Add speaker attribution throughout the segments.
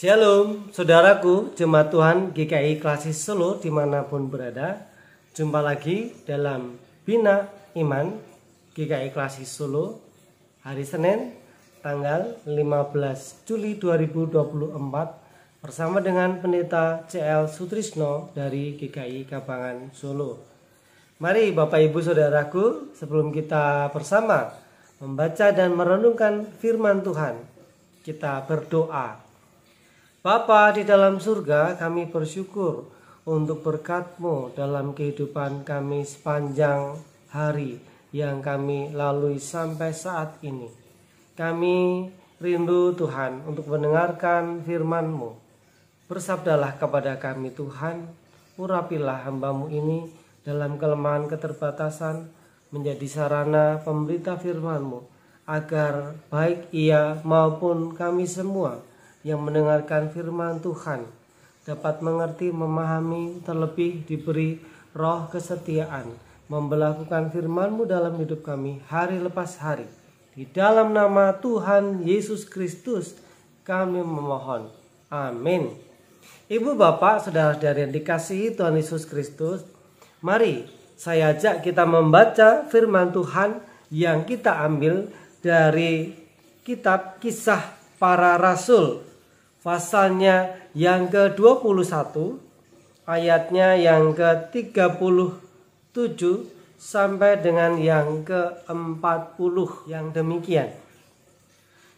Speaker 1: Shalom saudaraku, jemaat Tuhan GKI Klasis Solo dimanapun berada. Jumpa lagi dalam Bina Iman GKI Klasis Solo hari Senin tanggal 15 Juli 2024 bersama dengan Pendeta CL Sutrisno dari GKI Kabangan Solo. Mari Bapak Ibu Saudaraku, sebelum kita bersama membaca dan merenungkan firman Tuhan, kita berdoa. Bapa di dalam surga, kami bersyukur untuk berkat-Mu dalam kehidupan kami sepanjang hari yang kami lalui sampai saat ini. Kami rindu Tuhan untuk mendengarkan firman-Mu. Bersabdalah kepada kami Tuhan, urapilah hamba-Mu ini dalam kelemahan keterbatasan menjadi sarana pemberita firman-Mu, agar baik ia maupun kami semua yang mendengarkan firman Tuhan dapat mengerti, memahami, terlebih diberi roh kesetiaan memberlakukan firman-Mu dalam hidup kami hari lepas hari. Di dalam nama Tuhan Yesus Kristus kami memohon. Amin. Ibu bapak saudara-saudari yang dikasihi Tuhan Yesus Kristus, mari saya ajak kita membaca firman Tuhan yang kita ambil dari kitab Kisah Para Rasul, pasalnya yang ke-21, ayatnya yang ke-37 sampai dengan yang ke-40 yang demikian.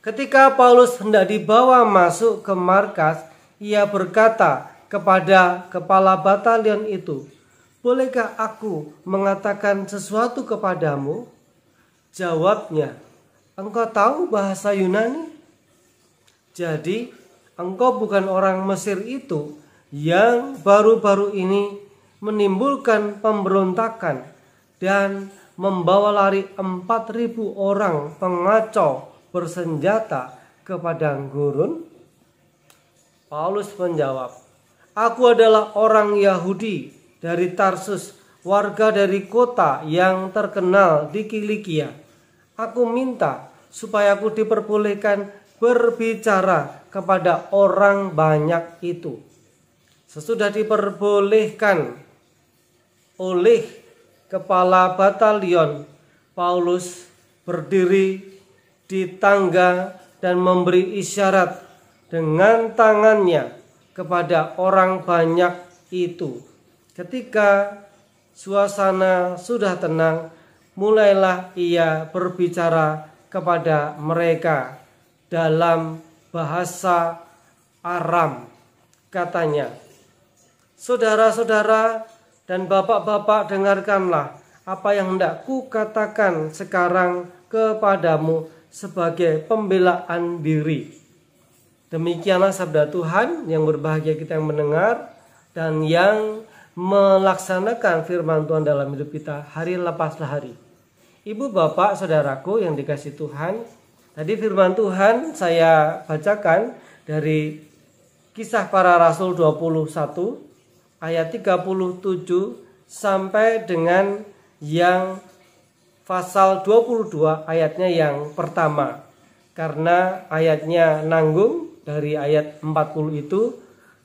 Speaker 1: Ketika Paulus hendak dibawa masuk ke markas, ia berkata kepada kepala batalion itu, "Bolehkah aku mengatakan sesuatu kepadamu?" Jawabnya, "Engkau tahu bahasa Yunani? Jadi engkau bukan orang Mesir itu yang baru-baru ini menimbulkan pemberontakan dan membawa lari 4.000 orang pengacau bersenjata ke padang gurun?" Paulus menjawab, "Aku adalah orang Yahudi dari Tarsus, warga dari kota yang terkenal di Kilikia. Aku minta supaya aku diperbolehkan berbicara kepada orang banyak itu." Sesudah diperbolehkan oleh kepala batalion, Paulus berdiri di tangga dan memberi isyarat dengan tangannya kepada orang banyak itu. Ketika suasana sudah tenang, mulailah ia berbicara kepada mereka dalam bahasa Aram. Katanya, "Saudara-saudara dan bapak-bapak, dengarkanlah apa yang hendak kukatakan sekarang kepadamu sebagai pembelaan diri." Demikianlah sabda Tuhan. Yang berbahagia kita yang mendengar dan yang melaksanakan firman Tuhan dalam hidup kita hari lepas hari. Ibu bapak saudaraku yang dikasihi Tuhan, tadi firman Tuhan saya bacakan dari Kisah Para Rasul 21 ayat 37 sampai dengan yang pasal 22 ayatnya yang pertama. Karena ayatnya nanggung dari ayat 40 itu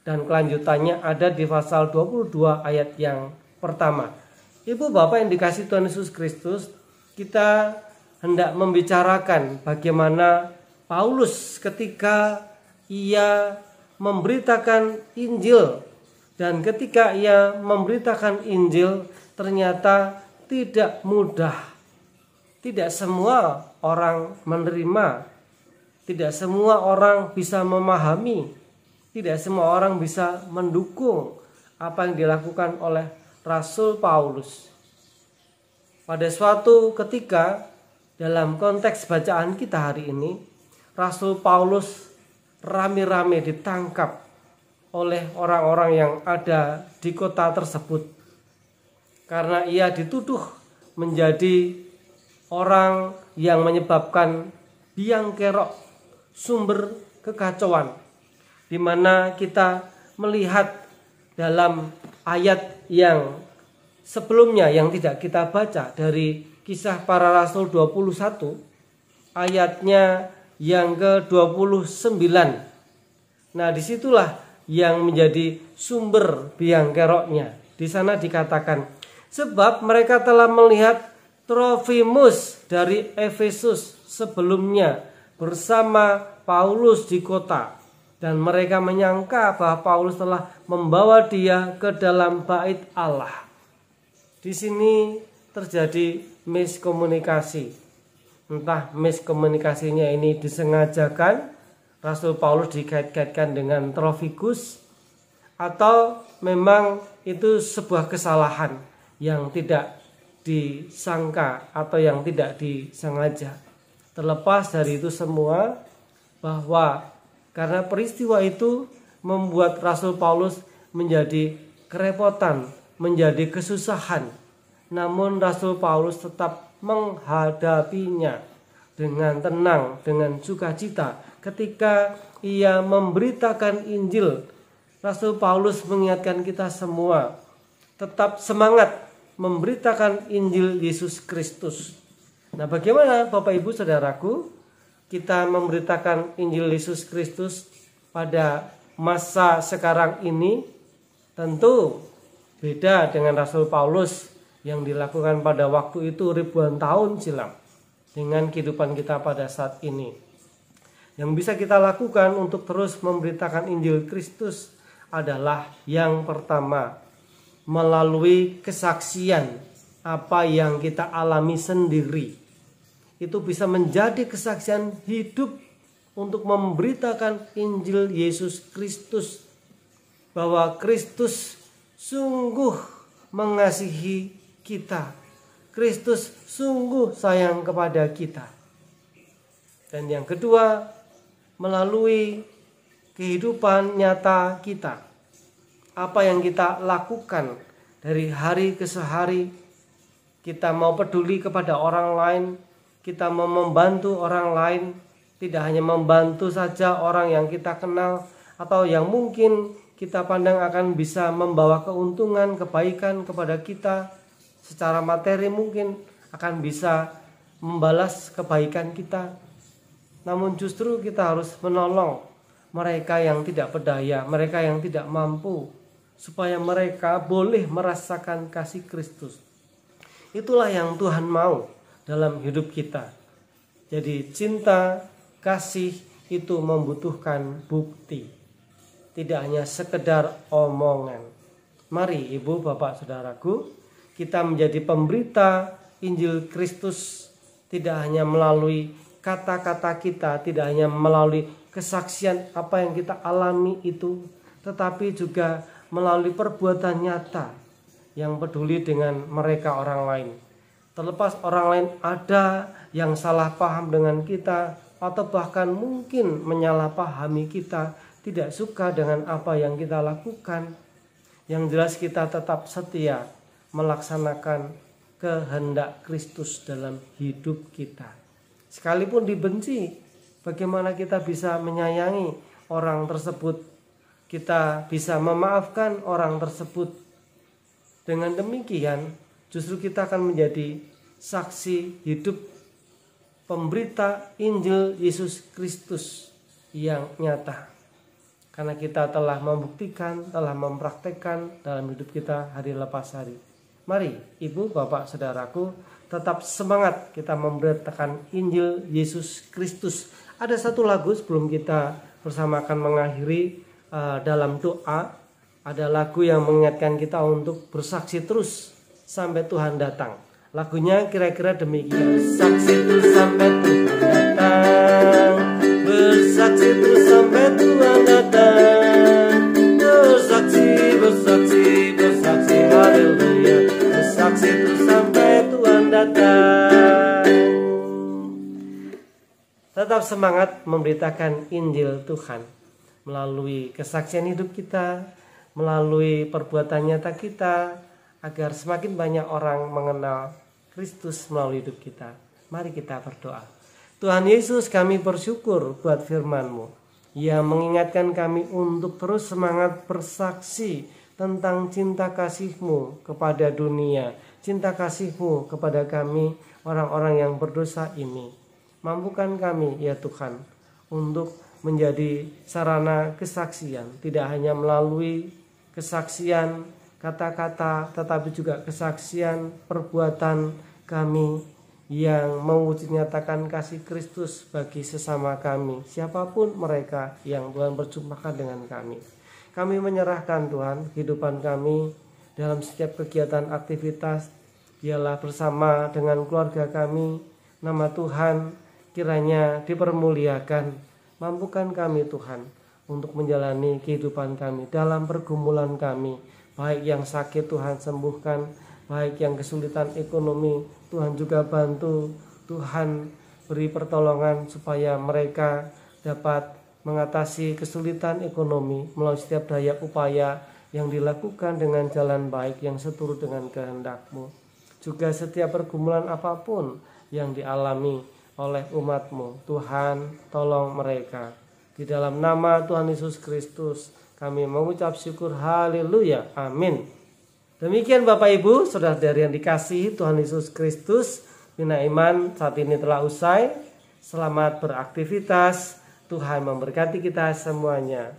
Speaker 1: dan kelanjutannya ada di pasal 22 ayat yang pertama. Ibu bapak yang dikasihi Tuhan Yesus Kristus, kita hendak membicarakan bagaimana Paulus ketika ia memberitakan Injil, dan ketika ia memberitakan Injil ternyata tidak mudah. Tidak semua orang menerima, tidak semua orang bisa memahami, tidak semua orang bisa mendukung apa yang dilakukan oleh Rasul Paulus. Pada suatu ketika dalam konteks bacaan kita hari ini, Rasul Paulus rame-rame ditangkap oleh orang-orang yang ada di kota tersebut karena ia dituduh menjadi orang yang menyebabkan biang kerok, sumber kekacauan, di mana kita melihat dalam ayat yang sebelumnya yang tidak kita baca dari Kisah Para Rasul 21 ayatnya yang ke-29. Nah, disitulah yang menjadi sumber biang keroknya. Di sana dikatakan, sebab mereka telah melihat Trofimus dari Efesus sebelumnya bersama Paulus di kota, dan mereka menyangka bahwa Paulus telah membawa dia ke dalam bait Allah. Di sini terjadi miskomunikasi. Entah miskomunikasinya ini disengajakan, Rasul Paulus dikait-kaitkan dengan Trofimus, atau memang itu sebuah kesalahan yang tidak disangka atau yang tidak disengaja. Terlepas dari itu semua, bahwa karena peristiwa itu membuat Rasul Paulus menjadi kerepotan, menjadi kesusahan. Namun Rasul Paulus tetap menghadapinya dengan tenang, dengan sukacita. Ketika ia memberitakan Injil, Rasul Paulus mengingatkan kita semua tetap semangat memberitakan Injil Yesus Kristus. Nah, bagaimana Bapak Ibu Saudaraku kita memberitakan Injil Yesus Kristus pada masa sekarang ini? Tentu beda dengan Rasul Paulus yang dilakukan pada waktu itu ribuan tahun silam dengan kehidupan kita pada saat ini. Yang bisa kita lakukan untuk terus memberitakan Injil Kristus adalah yang pertama, melalui kesaksian apa yang kita alami sendiri. Itu bisa menjadi kesaksian hidup untuk memberitakan Injil Yesus Kristus, bahwa Kristus sungguh mengasihi kita. Kristus sungguh sayang kepada kita. Dan yang kedua, melalui kehidupan nyata kita. Apa yang kita lakukan dari hari ke hari, kita mau peduli kepada orang lain, kita mau membantu orang lain, tidak hanya membantu saja orang yang kita kenal atau yang mungkin kita pandang akan bisa membawa keuntungan, kebaikan kepada kita secara materi, mungkin akan bisa membalas kebaikan kita. Namun justru kita harus menolong mereka yang tidak berdaya, mereka yang tidak mampu, supaya mereka boleh merasakan kasih Kristus. Itulah yang Tuhan mau dalam hidup kita. Jadi cinta, kasih itu membutuhkan bukti, tidak hanya sekedar omongan. Mari Ibu, Bapak, Saudaraku, kita menjadi pemberita Injil Kristus, tidak hanya melalui kata-kata kita, tidak hanya melalui kesaksian apa yang kita alami itu, tetapi juga melalui perbuatan nyata yang peduli dengan mereka orang lain. Terlepas orang lain ada yang salah paham dengan kita, atau bahkan mungkin menyalahpahami kita, tidak suka dengan apa yang kita lakukan, yang jelas kita tetap setia melaksanakan kehendak Kristus dalam hidup kita. Sekalipun dibenci, bagaimana kita bisa menyayangi orang tersebut, kita bisa memaafkan orang tersebut. Dengan demikian justru kita akan menjadi saksi hidup pemberita Injil Yesus Kristus yang nyata, karena kita telah membuktikan, telah mempraktekkan dalam hidup kita hari lepas hari. Mari Ibu, Bapak, Saudaraku, tetap semangat kita memberitakan Injil Yesus Kristus. Ada satu lagu sebelum kita bersama akan mengakhiri dalam doa. Ada lagu yang mengingatkan kita untuk bersaksi terus sampai Tuhan datang. Lagunya kira-kira demikian. Bersaksi terus sampai Tuhan datang. Bersaksi terus sampai Tuhan datang. Bersaksi, bersaksi, bersaksi, haleluya. Bersaksi terus sampai Tuhan datang. Tetap semangat memberitakan Injil Tuhan melalui kesaksian hidup kita, melalui perbuatan nyata kita, agar semakin banyak orang mengenal Kristus melalui hidup kita. Mari kita berdoa. Tuhan Yesus, kami bersyukur buat firman-Mu yang mengingatkan kami untuk terus semangat bersaksi tentang cinta kasih-Mu kepada dunia, cinta kasih-Mu kepada kami orang-orang yang berdosa ini. Mampukan kami ya Tuhan untuk menjadi sarana kesaksian, tidak hanya melalui kesaksian kata-kata, tetapi juga kesaksian perbuatan kami yang mewujud nyatakan kasih Kristus bagi sesama kami, siapapun mereka yang Tuhan perjumpakan dengan kami. Kami menyerahkan Tuhan kehidupan kami dalam setiap kegiatan aktivitas, biarlah bersama dengan keluarga kami, nama Tuhan kiranya dipermuliakan. Mampukan kami Tuhan untuk menjalani kehidupan kami dalam pergumulan kami, baik yang sakit Tuhan sembuhkan, baik yang kesulitan ekonomi Tuhan juga bantu. Tuhan beri pertolongan supaya mereka dapat mengatasi kesulitan ekonomi melalui setiap daya upaya yang dilakukan dengan jalan baik yang seturut dengan kehendak-Mu. Juga setiap pergumulan apapun yang dialami oleh umat-Mu, Tuhan tolong mereka. Di dalam nama Tuhan Yesus Kristus kami mengucap syukur, haleluya, amin. Demikian Bapak Ibu, saudara-saudari yang dikasihi Tuhan Yesus Kristus, Bina Iman saat ini telah usai. Selamat beraktivitas, Tuhan memberkati kita semuanya.